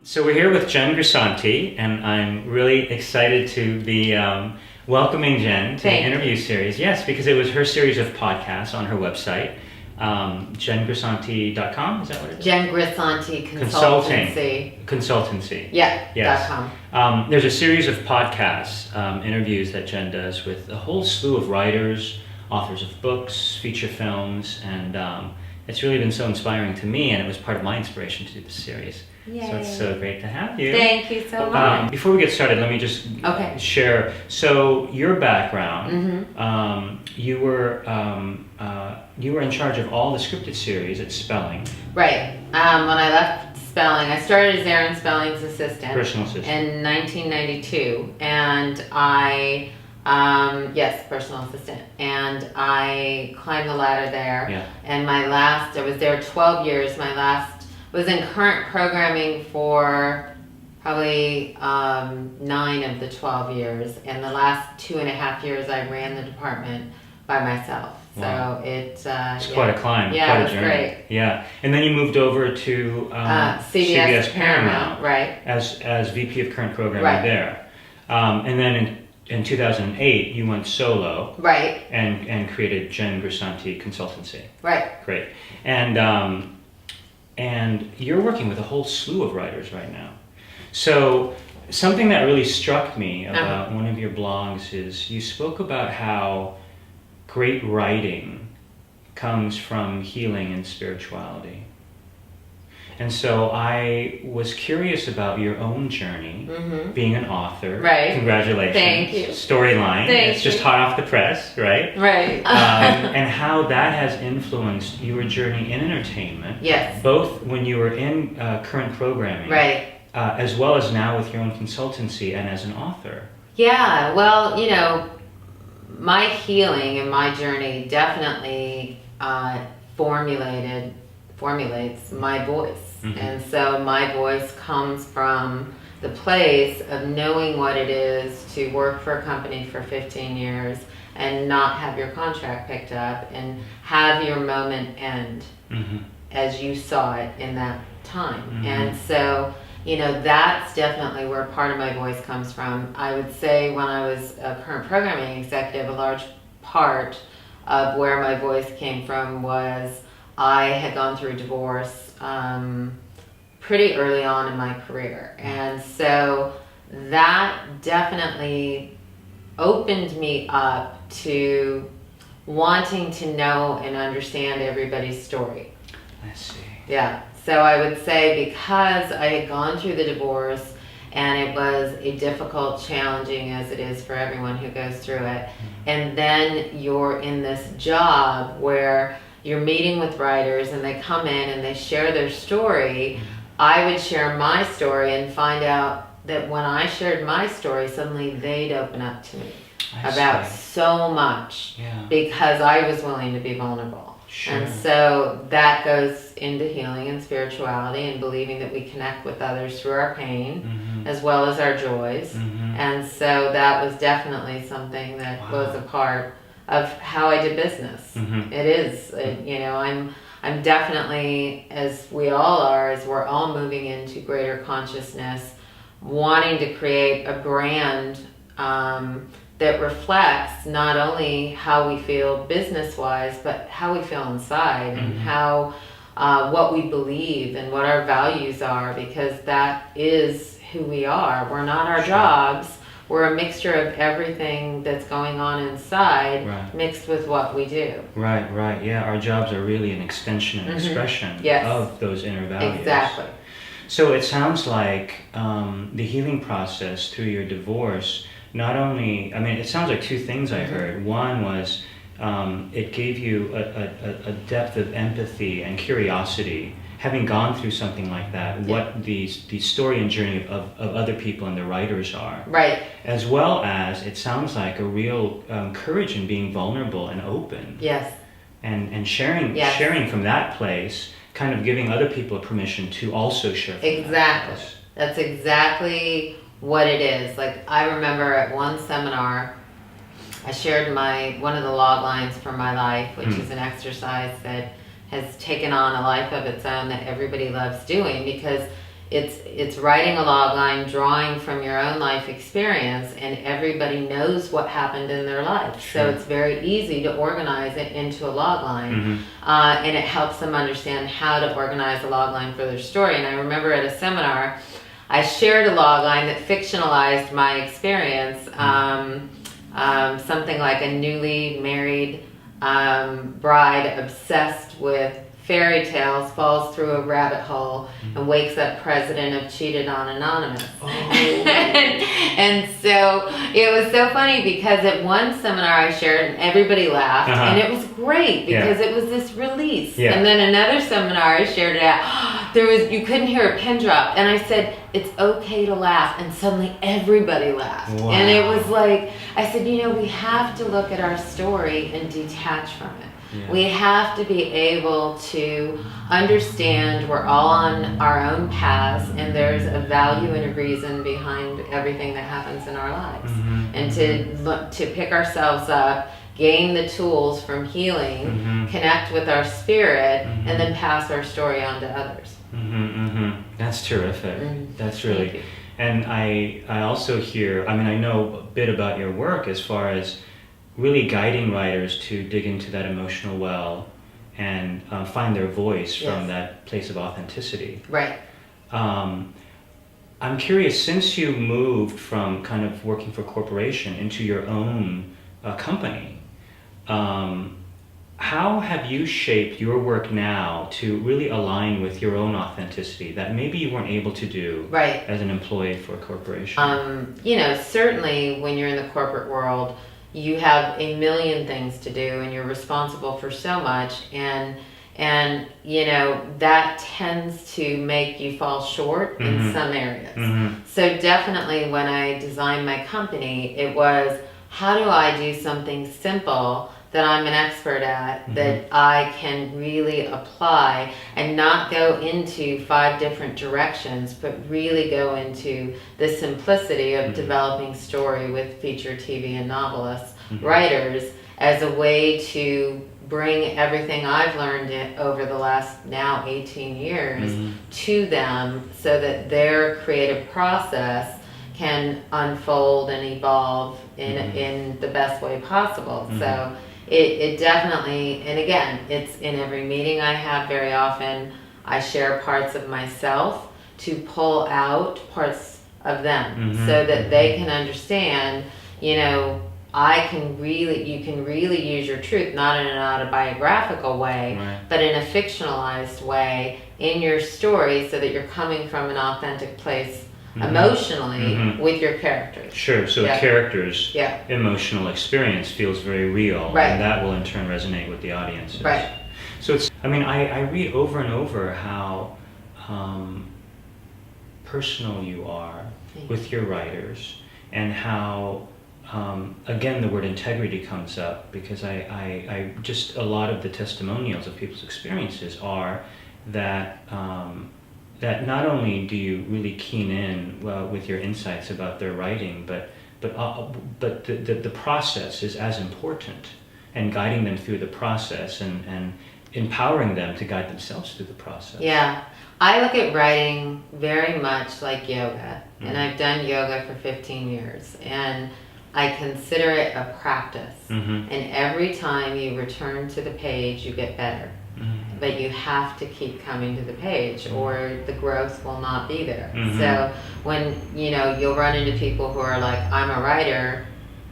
So we're here with Jen Grisanti, and I'm really excited to be welcoming Jen to the interview series. Yes, because it was her series of podcasts on her website, jengrisanti.com, is that what it is? Jen Grisanti Consultancy. Yeah. Yes. .com. There's a series of podcasts, interviews that Jen does with a whole slew of writers, authors of books, feature films, and it's really been so inspiring to me, and it was part of my inspiration to do this series. Yay. So it's so great to have you. Thank you so much. Before we get started, let me just share. So your background, you were in charge of all the scripted series at Spelling. Right. When I left Spelling, I started as Aaron Spelling's assistant. Personal assistant. In 1992, and I, personal assistant, and I climbed the ladder there. Yeah. And I was there 12 years. My last was in current programming for probably 9 of the 12 years, and the last 2.5 years I ran the department by myself. Wow. So it's quite a climb, yeah, quite it a was journey. great. Yeah, and then you moved over to CBS Paramount, right? As VP of Current Programming there, and then in 2008 you went solo, right? And created Jen Grisanti Consultancy, right? Great, and you're working with a whole slew of writers right now. So something that really struck me about one of your blogs is you spoke about how great writing comes from healing and spirituality. And so I was curious about your own journey, being an author. Right. Congratulations. Thank you. Storyline. It's just hot off the press, right? Right. And how that has influenced your journey in entertainment. Yes. Both when you were in current programming. Right. As well as now with your own consultancy and as an author. Yeah, well, my healing and my journey definitely formulates my voice. And so my voice comes from the place of knowing what it is to work for a company for 15 years and not have your contract picked up and have your moment end as you saw it in that time. And so, that's definitely where part of my voice comes from. I would say when I was a current programming executive, a large part of where my voice came from was I had gone through divorce pretty early on in my career. And so that definitely opened me up to wanting to know and understand everybody's story. I see. Yeah. So I would say because I had gone through the divorce and it was a difficult, challenging as it is for everyone who goes through it, and then you're in this job where you're meeting with writers and they come in and they share their story, I would share my story and find out that when I shared my story, suddenly they'd open up to me about so much because I was willing to be vulnerable. Sure. And so that goes into healing and spirituality and believing that we connect with others through our pain as well as our joys. And so that was definitely something that was a part of how I did business. It is, I'm definitely, as we all are, as we're all moving into greater consciousness, wanting to create a brand that reflects not only how we feel business-wise, but how we feel inside and how what we believe and what our values are, because that is who we are. We're not our jobs. We're a mixture of everything that's going on inside mixed with what we do. Right. Yeah, our jobs are really an extension and expression of those inner values. Exactly. So it sounds like the healing process through your divorce, not only, it sounds like two things I heard. One was it gave you a depth of empathy and curiosity, having gone through something like that, what the story and journey of other people and the writers are. Right. As well as, it sounds like a real courage in being vulnerable and open. Yes. And sharing from that place, kind of giving other people permission to also share from that place. That's exactly what it is. Like, I remember at one seminar, I shared one of the log lines from my life, which is an exercise that has taken on a life of its own that everybody loves doing, because it's writing a log line, drawing from your own life experience, and everybody knows what happened in their life. Sure. So it's very easy to organize it into a log line, and it helps them understand how to organize a log line for their story. And I remember at a seminar, I shared a log line that fictionalized my experience, something like a newly married bride obsessed with fairy tales falls through a rabbit hole and wakes up president of Cheated on Anonymous. Oh. And so it was so funny because at one seminar I shared and everybody laughed, and it was great because it was this release. Yeah. And then another seminar I shared it at, you couldn't hear a pin drop, and I said it's okay to laugh, and suddenly everybody laughed. Wow. And it was like, I said, we have to look at our story and detach from it. Yeah. We have to be able to understand we're all on our own paths, and there's a value and a reason behind everything that happens in our lives. And to pick ourselves up, gain the tools from healing, connect with our spirit, and then pass our story on to others. That's terrific. That's really, and I also hear, I know a bit about your work as far as really guiding writers to dig into that emotional well and find their voice from that place of authenticity. Right. I'm curious, since you moved from kind of working for a corporation into your own company, how have you shaped your work now to really align with your own authenticity that maybe you weren't able to do as an employee for a corporation? Certainly when you're in the corporate world, you have a million things to do and you're responsible for so much, and that tends to make you fall short in some areas. So definitely when I designed my company, it was, how do I do something simple that I'm an expert at, that I can really apply and not go into 5 different directions, but really go into the simplicity of developing story with feature TV and novelists, writers, as a way to bring everything I've learned over the last now 18 years to them, so that their creative process can unfold and evolve in the best way possible. So it definitely, and again, it's in every meeting I have. Very often I share parts of myself to pull out parts of them, so that they can understand, you can really use your truth, not in an autobiographical way, but in a fictionalized way in your story, so that you're coming from an authentic place emotionally with your characters. Sure, so the character's emotional experience feels very real, and that will in turn resonate with the audiences. Right. So it's, I read over and over how personal you are with your writers, and how, again, the word integrity comes up, because I just, a lot of the testimonials of people's experiences are that that not only do you really keen in with your insights about their writing, but the process is as important, and guiding them through the process, and empowering them to guide themselves through the process. Yeah, I look at writing very much like yoga, and I've done yoga for 15 years, and I consider it a practice. And every time you return to the page, you get better. But you have to keep coming to the page, or the growth will not be there. So when, you'll run into people who are like, I'm a writer,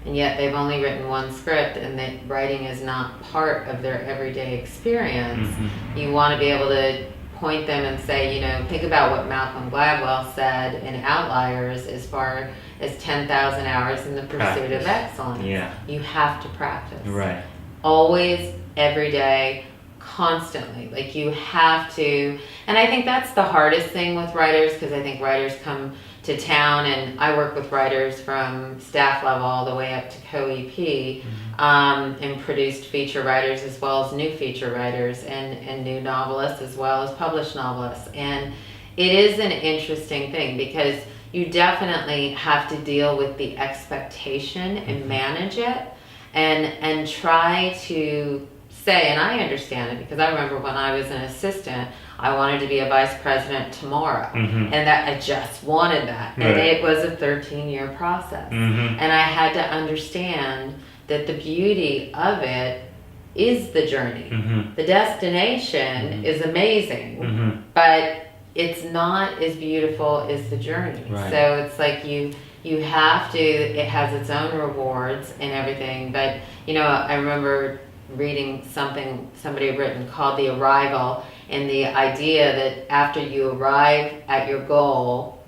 and yet they've only written one script, and that writing is not part of their everyday experience. You want to be able to point them and say, think about what Malcolm Gladwell said in Outliers, as far as 10,000 hours in the pursuit of excellence. You have to practice. Right. Always, every day, constantly. Like, you have to, and I think that's the hardest thing with writers, because I think writers come to town, and I work with writers from staff level all the way up to co-EP, and produced feature writers as well as new feature writers, and new novelists as well as published novelists. And it is an interesting thing, because you definitely have to deal with the expectation and manage it, and try to say, and I understand it because I remember when I was an assistant, I wanted to be a vice president tomorrow, and that I just wanted that, and it was a 13-year process, and I had to understand that the beauty of it is the journey. The destination is amazing, but it's not as beautiful as the journey. Right. So it's like you have to, it has its own rewards and everything, but you know, I remember reading something somebody had written called The Arrival, and the idea that after you arrive at your goal,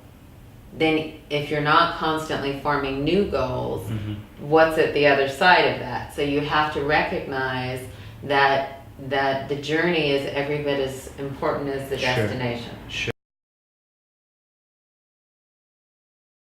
then if you're not constantly forming new goals, what's at the other side of that? So you have to recognize that the journey is every bit as important as the destination. Sure.